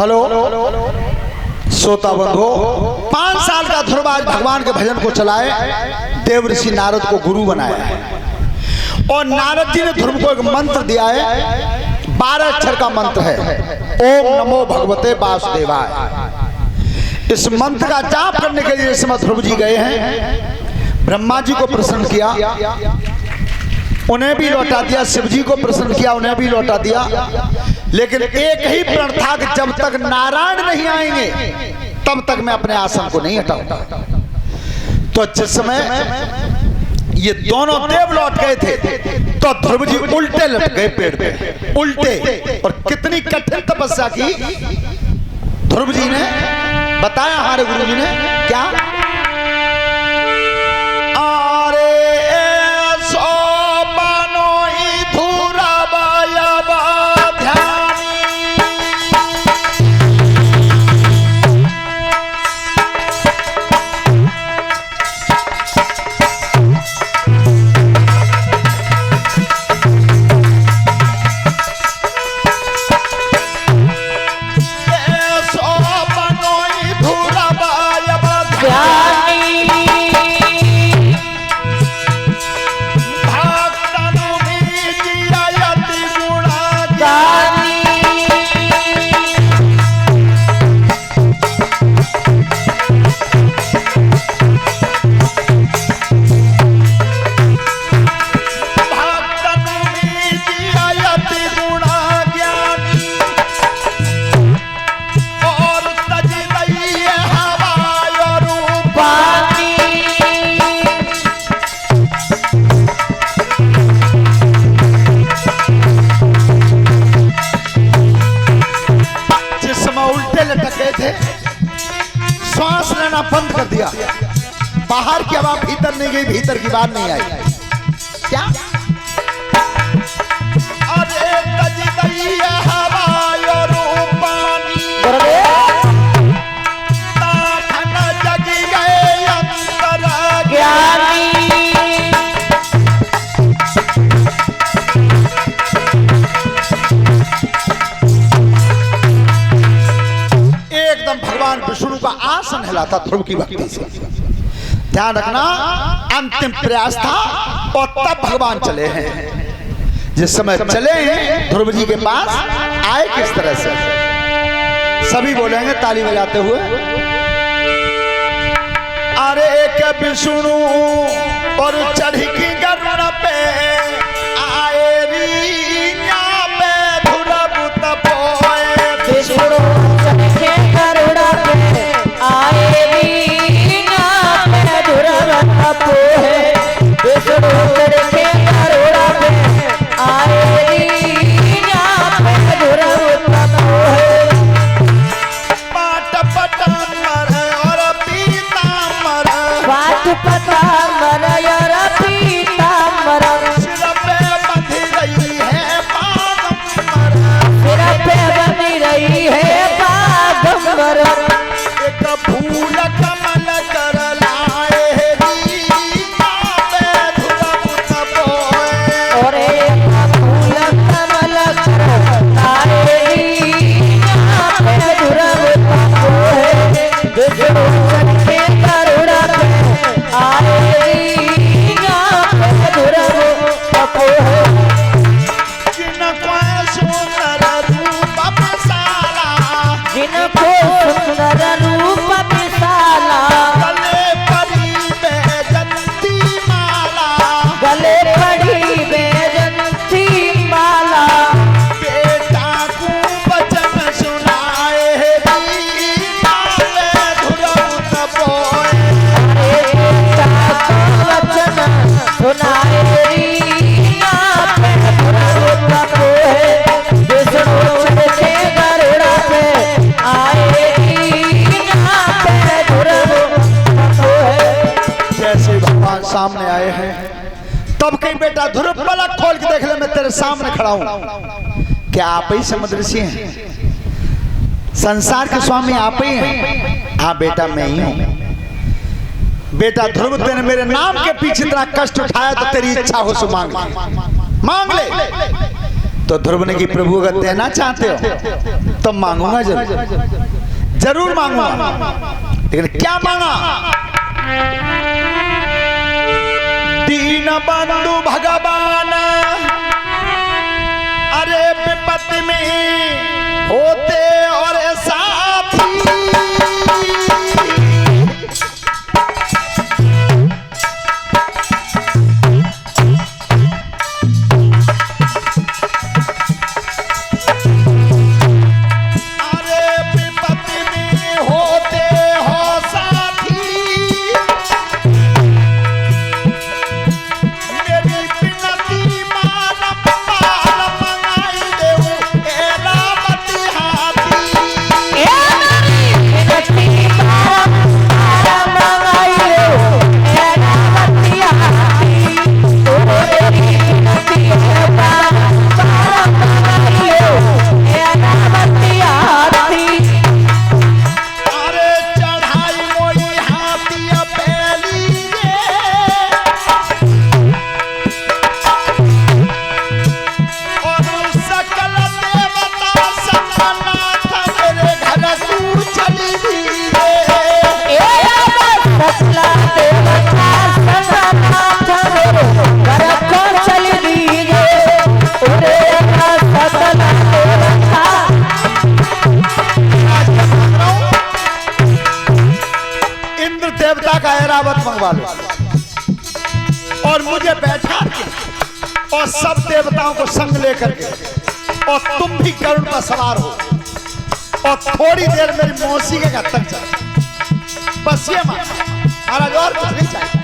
Hello श्रोता बंधु, 5 साल का ध्रुव आज भगवान के भजन को चलाए, देव ऋषि नारद को गुरु बनाया है। और नारद जी ने ध्रुव को एक मंत्र दिया है, 12 अक्षर का मंत्र है, ओम नमो भगवते वासुदेवाय। इस मंत्र का जाप करने के लिए इस समय ध्रुव जी गए हैं। ब्रह्मा जी को प्रसन्न किया, उन्हें भी लौटा दिया, शिव जी को प्रसन्न किया, उन्हें भी लौटा दिया। लेकिन एक ही प्रण था कि जब तक नारायण नहीं आएंगे तब तक मैं अपने आसन को नहीं हटाऊंगा। तो जिस समय ये दोनों देव लौट गए थे तो ध्रुव जी उल्टे लट गए पेड़ पे, उल्टे। और कितनी कठिन तपस्या की ध्रुव जी ने बताया हमारे गुरु जी ने, क्या श्वास लेना बंद कर दिया, बाहर की हवा भीतर नहीं गई, भीतर की बात नहीं आई। क्या अरे हवा जगी गए अंतर ज्ञानी। भगवान विष्णु का आसन हिला था ध्रुव की भक्ति से। ध्यान रखना, अंतिम प्रयास था और तब भगवान चले हैं। जिस समय चले हैं ध्रुव जी के पास आए किस तरह से, सभी बोलेंगे ताली बजाते हुए, अरे एक विष्णु और चढ़ी की गरुड़ पे आए रीना पे ध्रुव तपोए। विष्णु सामने आए हैं। तब कहीं बेटा ध्रुव पलक खोल के देख ले, मैं तेरे सामने खड़ा हूं। क्या आप ही समुद्र ऋषि हैं, संसार के स्वामी आप ही हैं? हाँ बेटा मैं ही हूं। बेटा ध्रुव, तेने मेरे नाम के पीछे इतना कष्ट उठाया तो तेरी इच्छा हो सो मांग ले, मांग ले। तो ध्रुव ने कि प्रभु अगर देना चाहते हो तो मांगूंगा, जरूर जरूर मांगूंगा। लेकिन क्या मांगा? दीन बंधु भगवान अरे विपत्ति में होते और साथी, देवता का ऐरावत मंगवा लो और मुझे बैठा के और सब देवताओं को संग लेकर के और तुम भी गरुड़ पर सवार हो और थोड़ी देर मेरी मौसी के घर तक जाओ। बस ये महाराज और कुछ नहीं चाहिए।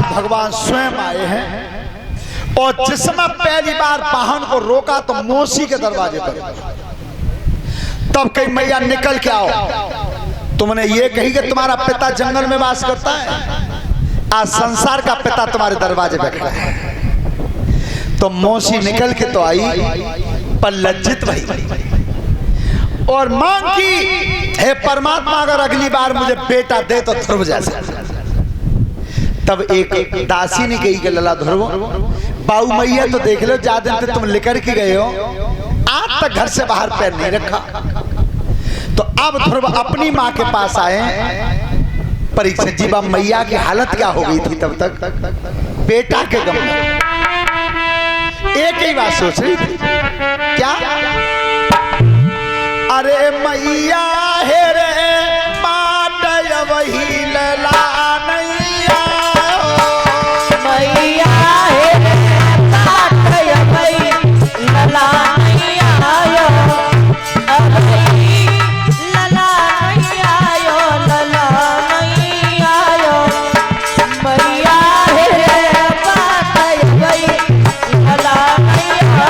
भगवान स्वयं आए हैं और जिस समय पहली बार वाहन को रोका तो मौसी के दरवाजे पर, तब कही मैया निकल के आओ। तुमने ये कही कि तुम्हारा पिता जंगल में वास करता है, आज संसार का पिता तुम्हारे दरवाजे पर खड़ा है। तो मौसी निकल के तो आई पर लज्जित भई और मांग की, हे परमात्मा अगर अगली बार मुझे बेटा दे तो ध्रुव जैसा। तब एक दासी ने कही कि लला ध्रुव बाऊ मैया तो देख लो, ज्यादा दिन तुम लेकर के गए हो, आज तक घर से बाहर पैर नहीं रखा। तो अब ध्रुव अपनी माँ के पास आए। परीक्षित जी मैया की हालत क्या हो गई थी तब तक? बेटा के गम में एक ही बात सोच रही थी, क्या? अरे मैया है रे बाट वही लला नैया, मैया है रे बाट वही लला नैया, अभी लला नैया लला नैया, मैया है रे बाट वही लला नैया।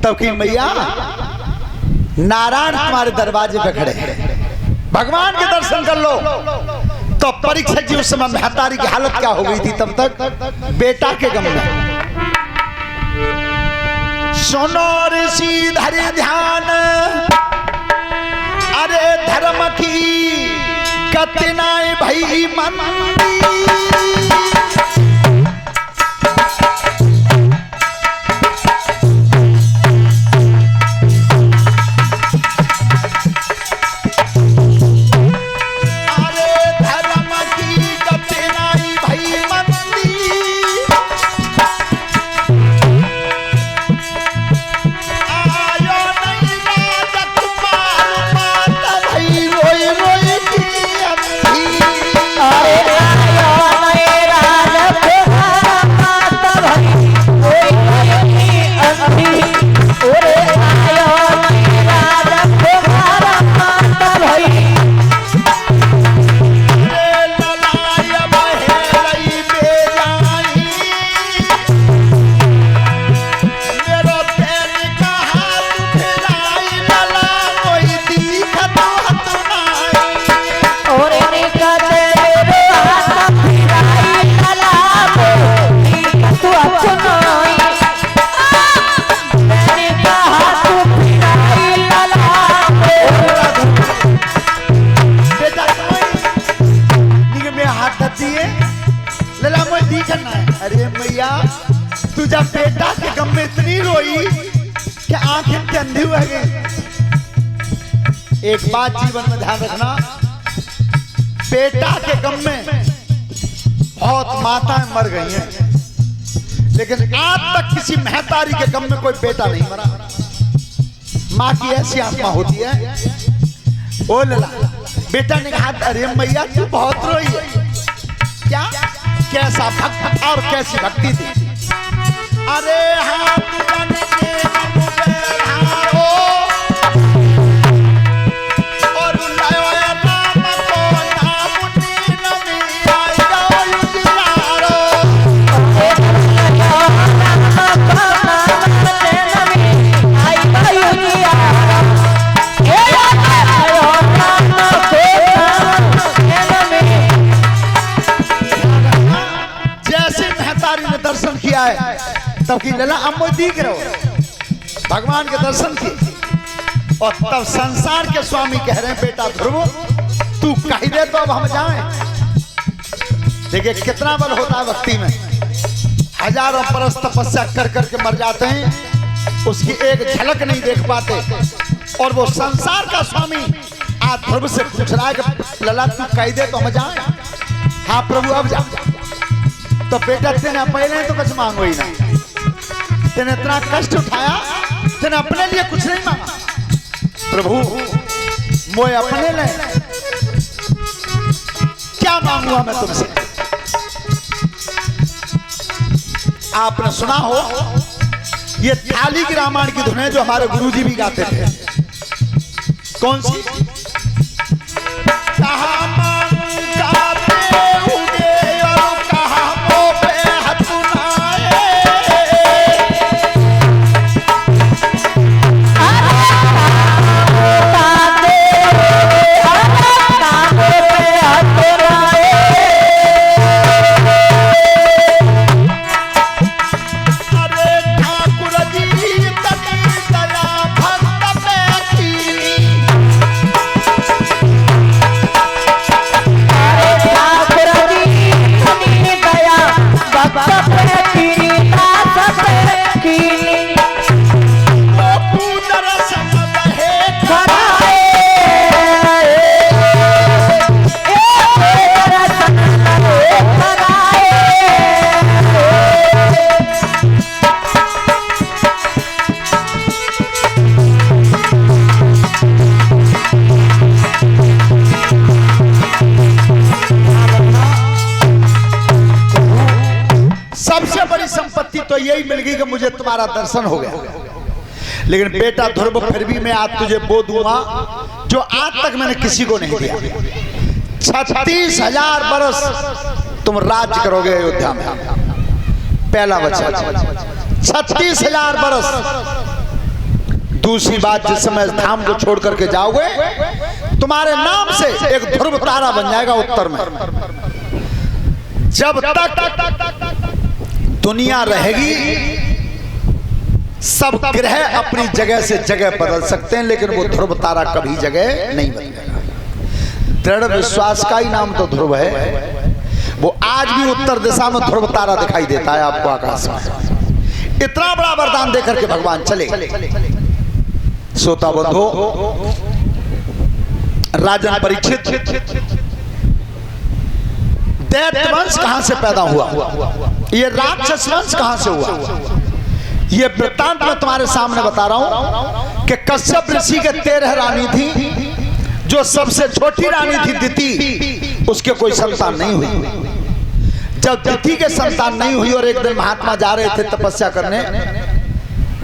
तब की मैया नारायण तुम्हारे दरवाजे पे खड़े हैं, भगवान के दर्शन कर लो। तो परीक्षा जी उस समय महतारी की हालत क्या हो गई थी तब तक? बेटा के गम में। सुनो ऋषि धरे ध्यान, अरे धर्म की कतनाए भई मंदी। अरे मैया तू जब बेटा के गम में इतनी रोई कि आंखें के अंधी हो गई। एक बात जीवन में ध्यान रखना, बेटा के गम में बहुत माताएं मर गई हैं, लेकिन आज तक किसी महतारी के गम में कोई बेटा नहीं मरा। माँ की ऐसी आत्मा होती है। ओ लला, बेटा ने कहा अरे मैया तू बहुत रोई है। क्या कैसा भक्त और कैसी भक्ति थी। अरे हाँ तब की लला अम्मो दिख रहो भगवान के दर्शन की। और तब संसार के स्वामी कह रहे हैं बेटा ध्रुव तू कह दे तो अब हम जाएं। देखिए कितना बल होता है भक्ति में। हजारों बरस तपस्या कर करके मर जाते हैं, उसकी एक झलक नहीं देख पाते। और वो संसार का स्वामी आज ध्रुव से पूछ रहा है कि लला तू कह दे तो हम जाएं। हाँ प्रभु अब जा। तो बेटा तेने पहले तो कुछ मांगो ही नहीं, तेने इतना कष्ट उठाया, तेने अपने लिए कुछ नहीं मांगा। प्रभु मोए अपने ले क्या मांगूंगा मैं तुमसे। आपने सुना हो ये थाली की रामायण की धुनें जो हमारे गुरुजी भी गाते थे। कौन सी? तो यही मिल गई कि मुझे तुम्हारा दर्शन हो गया। लेकिन बेटा ध्रुव फिर भी मैं आज तुझे वो दूंगा जो आज तक मैंने किसी को नहीं दिया। 36,000 बरस तुम राज करोगे अयोध्या में। पहला वचन 36,000 बरस दूसरी बात, जिस समय धाम को छोड़ करके जाओगे तुम्हारे नाम से एक ध्रुव तारा बन जाएगा उत्तर में। जब तक दुनिया रहेगी सब ग्रह अपनी जगह से जगह बदल सकते हैं, लेकिन वो ध्रुव तारा कभी जगह नहीं बदलेगा। दृढ़ विश्वास का ही नाम तो ध्रुव है। वो आज भी उत्तर दिशा में ध्रुव तारा दिखाई देता है आपको आकाश में। इतना बड़ा वरदान देकर के भगवान चले। श्रोता बंधो, राजन परीक्षित, दैत्य वंश कहां से पैदा हुआ, ये राक्षस वंश कहां से हुआ, ये वृत्तांत मैं तुम्हारे सामने बता रहा हूं कि कश्यप ऋषि के 13 रानी थी। जो सबसे छोटी रानी थी दिति, उसके कोई संतान नहीं हुई। जब दिति के संतान नहीं हुई और एक दिन महात्मा जा रहे थे तपस्या करने,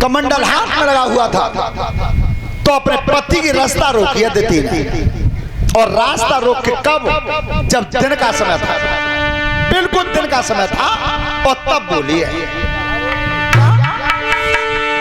कमंडल हाथ में लगा हुआ था, तो अपने पति की रास्ता रोकी है दिति ने। और रास्ता रोक के कब, जब दिन का समय था, बिल्कुल दिन का समय था, और तब बोली है